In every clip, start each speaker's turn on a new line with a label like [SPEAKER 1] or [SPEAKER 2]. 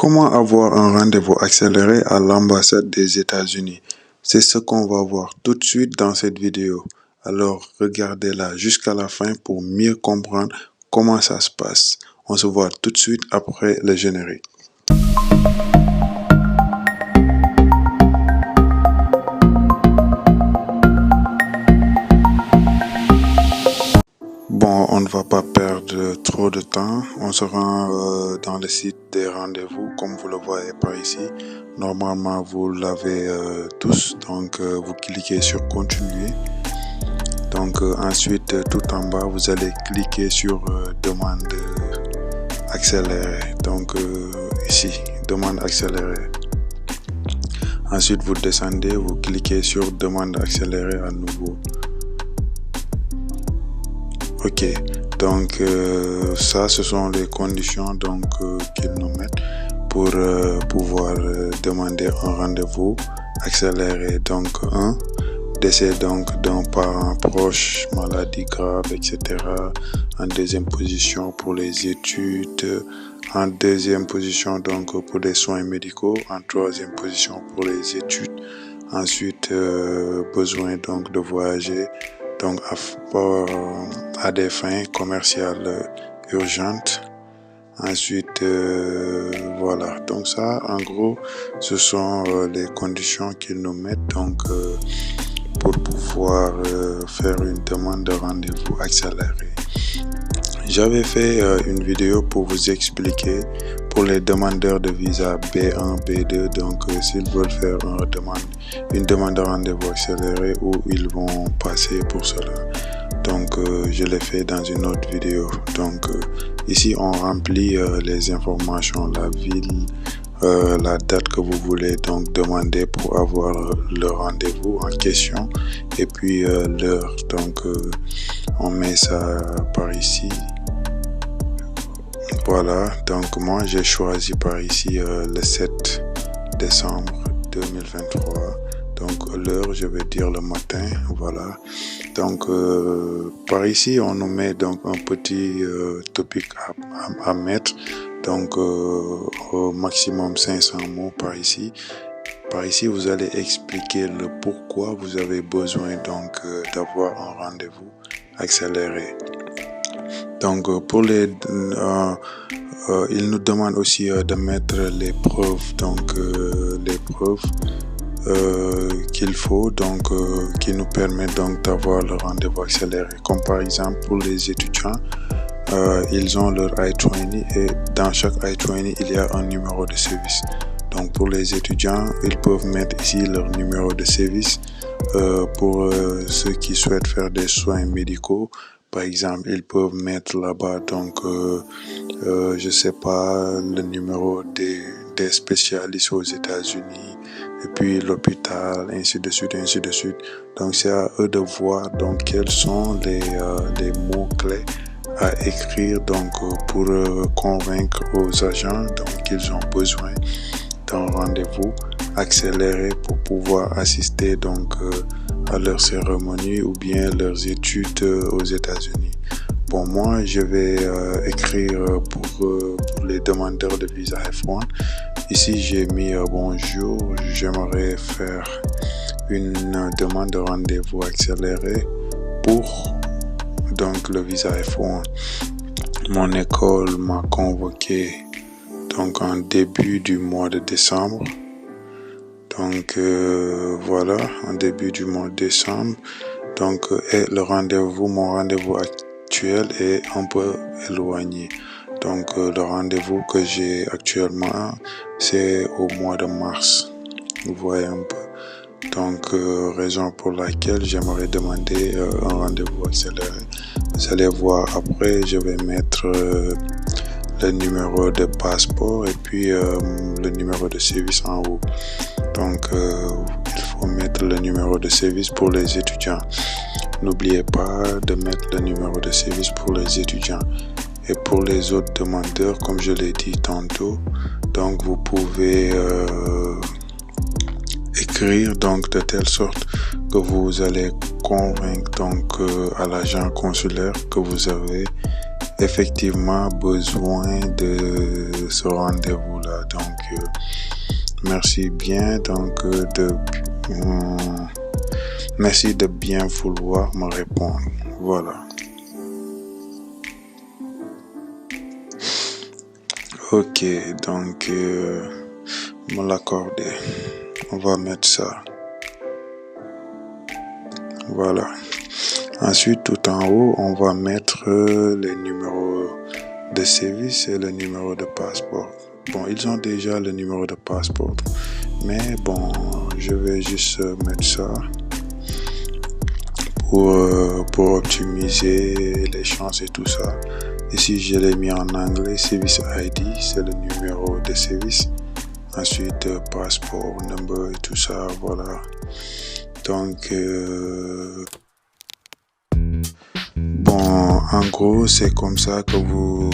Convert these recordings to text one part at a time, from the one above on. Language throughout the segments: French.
[SPEAKER 1] Comment avoir un rendez-vous accéléré à l'ambassade des États-Unis? C'est ce qu'on va voir tout de suite dans cette vidéo. Alors regardez-la jusqu'à la fin pour mieux comprendre comment ça se passe. On se voit tout de suite après le générique. Bon, on ne va pas perdre trop de temps. On se rend dans le site des rendez-vous, comme vous le voyez par ici. Normalement, vous l'avez tous. Donc, vous cliquez sur Continuer. Donc, ensuite, tout en bas, vous allez cliquer sur Demande accélérée. Donc, ici, Demande accélérée. Ensuite, vous descendez, vous cliquez sur Demande accélérée à nouveau. Ok, donc ça, ce sont les conditions donc qu'ils nous mettent pour pouvoir demander un rendez-vous accéléré. Donc décès donc d'un parent proche, maladie grave, etc. En deuxième position pour les études, en deuxième position donc pour les soins médicaux, en troisième position pour les études. Ensuite, besoin donc de voyager. Donc à des fins commerciales urgentes. Ensuite, voilà. Donc ça, en gros, ce sont les conditions qu'ils nous mettent donc pour pouvoir faire une demande de rendez-vous accéléré. J'avais fait une vidéo pour vous expliquer pour les demandeurs de visa B1, B2, donc s'ils veulent faire une demande de rendez-vous accéléré, où ils vont passer pour cela. Donc je l'ai fait dans une autre vidéo. Donc ici on remplit les informations, la ville, la date que vous voulez donc demander pour avoir le rendez-vous en question, et puis l'heure. Donc on met ça par ici. Voilà, donc moi j'ai choisi par ici le 7 décembre 2023. Donc l'heure, je vais dire le matin, voilà. Donc par ici, on nous met donc un petit topic à mettre. Donc au maximum 500 mots par ici. Par ici, vous allez expliquer le pourquoi vous avez besoin donc d'avoir un rendez-vous accéléré. Donc pour les il nous demande aussi de mettre les preuves, donc les preuves qu'il faut, donc qui nous permettent donc d'avoir le rendez-vous accéléré. Comme par exemple pour les étudiants, ils ont leur I-20 et dans chaque I-20 il y a un numéro de service. Donc pour les étudiants, ils peuvent mettre ici leur numéro de service. Pour ceux qui souhaitent faire des soins médicaux, par exemple, ils peuvent mettre là-bas donc je sais pas, le numéro des spécialistes aux États-Unis, et puis l'hôpital, ainsi de suite, ainsi de suite. Donc c'est à eux de voir donc quels sont les mots clés à écrire donc pour convaincre aux agents donc qu'ils ont besoin d'un rendez-vous accéléré pour pouvoir assister donc à leur cérémonie ou bien leurs études aux États-Unis. Bon, moi, je vais écrire pour les demandeurs de visa F1. Ici, j'ai mis bonjour. J'aimerais faire une demande de rendez-vous accéléré pour donc le visa F1. Mon école m'a convoqué donc en début du mois de décembre. Donc voilà, en début du mois de décembre. Donc et le rendez-vous, mon rendez-vous actuel est un peu éloigné. Donc le rendez-vous que j'ai actuellement, c'est au mois de mars. Vous voyez un peu. Donc raison pour laquelle j'aimerais demander un rendez-vous accéléré. Vous allez voir après, je vais mettre le numéro de passeport et puis le numéro de service en haut. Donc il faut mettre le numéro de service pour les étudiants. N'oubliez pas de mettre le numéro de service pour les étudiants. Et pour les autres demandeurs, comme je l'ai dit tantôt, donc vous pouvez écrire donc de telle sorte que vous allez convaincre donc à l'agent consulaire que vous avez effectivement besoin de ce rendez-vous-là. Donc, merci bien merci de bien vouloir me répondre. Voilà. Ok, donc me l'accorder. On va mettre ça. Voilà. Ensuite, tout en haut, on va mettre les numéros de service et le numéro de passeport. Bon, ils ont déjà le numéro de passeport, mais bon, je vais juste mettre ça pour optimiser les chances et tout ça. Ici, je l'ai mis en anglais, Service ID, c'est le numéro de service. Ensuite, passport number et tout ça, voilà. Donc, bon, en gros, c'est comme ça que vous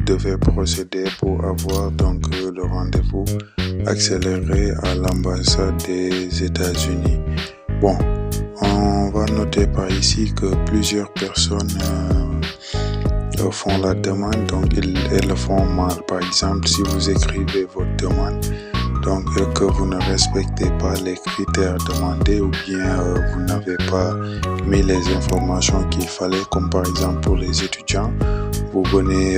[SPEAKER 1] devez procéder pour avoir donc le rendez-vous accéléré à l'ambassade des États-Unis. Bon, on va noter par ici que plusieurs personnes font la demande, donc elles le font mal. Par exemple, si vous écrivez votre demande, donc que vous ne respectez pas les critères demandés ou bien vous n'avez pas mis les informations qu'il fallait, comme par exemple pour les étudiants, vous venez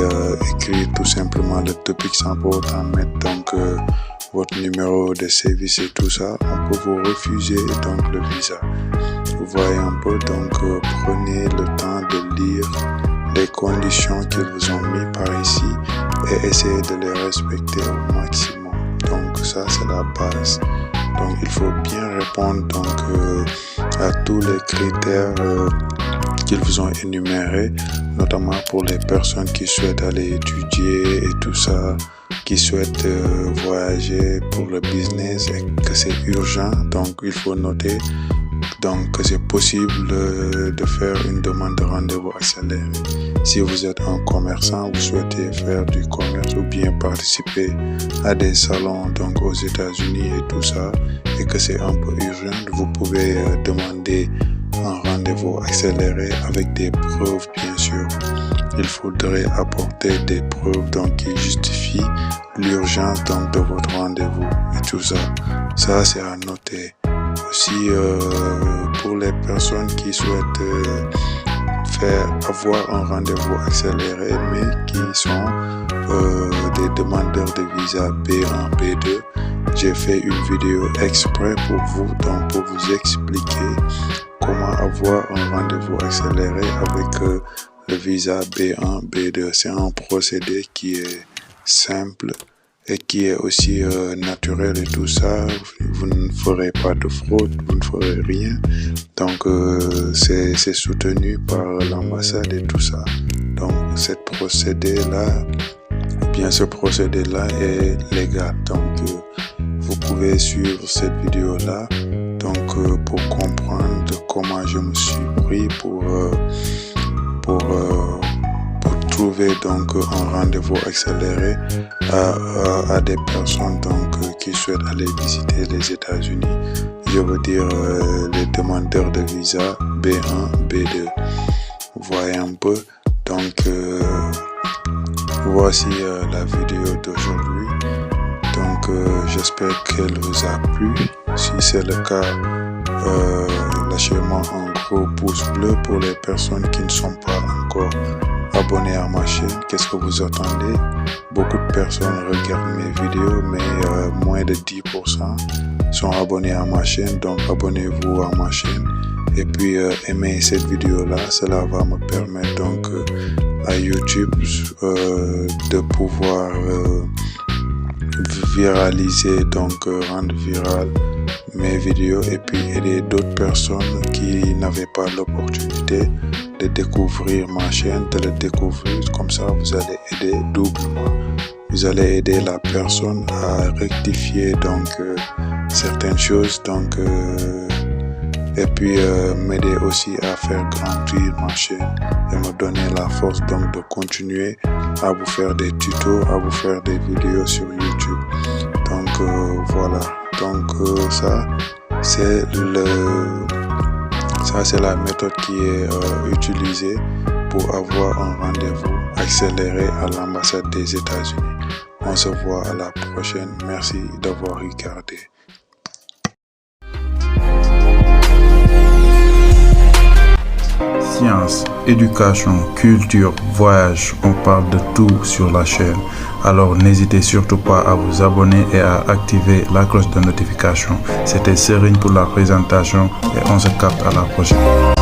[SPEAKER 1] écrire tout simplement le topic sans pour autant mettre donc votre numéro de service et tout ça, on peut vous refuser donc le visa. Vous voyez un peu, donc prenez le temps de lire les conditions qu'ils vous ont mis par ici et essayez de les respecter au maximum. Donc ça c'est la base. Donc il faut bien répondre donc à tous les critères qu'ils vous ont énumérés, notamment pour les personnes qui souhaitent aller étudier et tout ça, qui souhaitent voyager pour le business et que c'est urgent. Donc il faut noter donc que c'est possible de faire une demande de rendez-vous accéléré. Si vous êtes un commerçant, vous souhaitez faire du commerce ou bien participer à des salons donc aux États-Unis et tout ça, et que c'est un peu urgent, vous pouvez demander un rendez-vous accéléré avec des preuves, bien sûr. Il faudrait apporter des preuves donc qui justifient l'urgence donc de votre rendez-vous et tout ça. Ça c'est à noter. Aussi pour les personnes qui souhaitent avoir un rendez-vous accéléré mais qui sont des demandeurs de visa B1, B2, j'ai fait une vidéo exprès pour vous, donc pour vous expliquer comment avoir un rendez-vous accéléré avec le visa B1, B2. C'est un procédé qui est simple et qui est aussi naturel et tout ça. Vous ne ferez pas de fraude, vous ne ferez rien. Donc c'est soutenu par l'ambassade et tout ça. Donc ce procédé-là est légal. Donc vous pouvez suivre cette vidéo-là donc pour comprendre comment je me suis pris pour trouver donc un rendez-vous accéléré à des personnes donc qui souhaitent aller visiter les États-Unis. Je veux dire les demandeurs de visa B1, B2. Vous voyez un peu. Donc voici la vidéo d'aujourd'hui. Donc j'espère qu'elle vous a plu. Si c'est le cas, lâchez-moi un gros pouce bleu pour les personnes qui ne sont pas encore abonnés à ma chaîne. Qu'est-ce que vous attendez? Beaucoup de personnes regardent mes vidéos, mais moins de 10% sont abonnés à ma chaîne. Donc abonnez-vous à ma chaîne et puis aimez cette vidéo-là. Cela va me permettre donc à YouTube de pouvoir viraliser, donc rendre viral mes vidéos et puis aider d'autres personnes qui n'avaient pas l'opportunité de découvrir ma chaîne, de le découvrir. Comme ça, vous allez aider doublement. Vous allez aider la personne à rectifier donc certaines choses, donc et puis m'aider aussi à faire grandir ma chaîne et me donner la force donc de continuer à vous faire des tutos, à vous faire des vidéos sur YouTube. Donc voilà. Donc ça c'est la méthode qui est utilisée pour avoir un rendez-vous accélérer à l'ambassade des États-Unis. On se voit à la prochaine. Merci d'avoir regardé.
[SPEAKER 2] Science, éducation, culture, voyage, on parle de tout sur la chaîne. Alors n'hésitez surtout pas à vous abonner et à activer la cloche de notification. C'était Serigne pour la présentation et on se capte à la prochaine.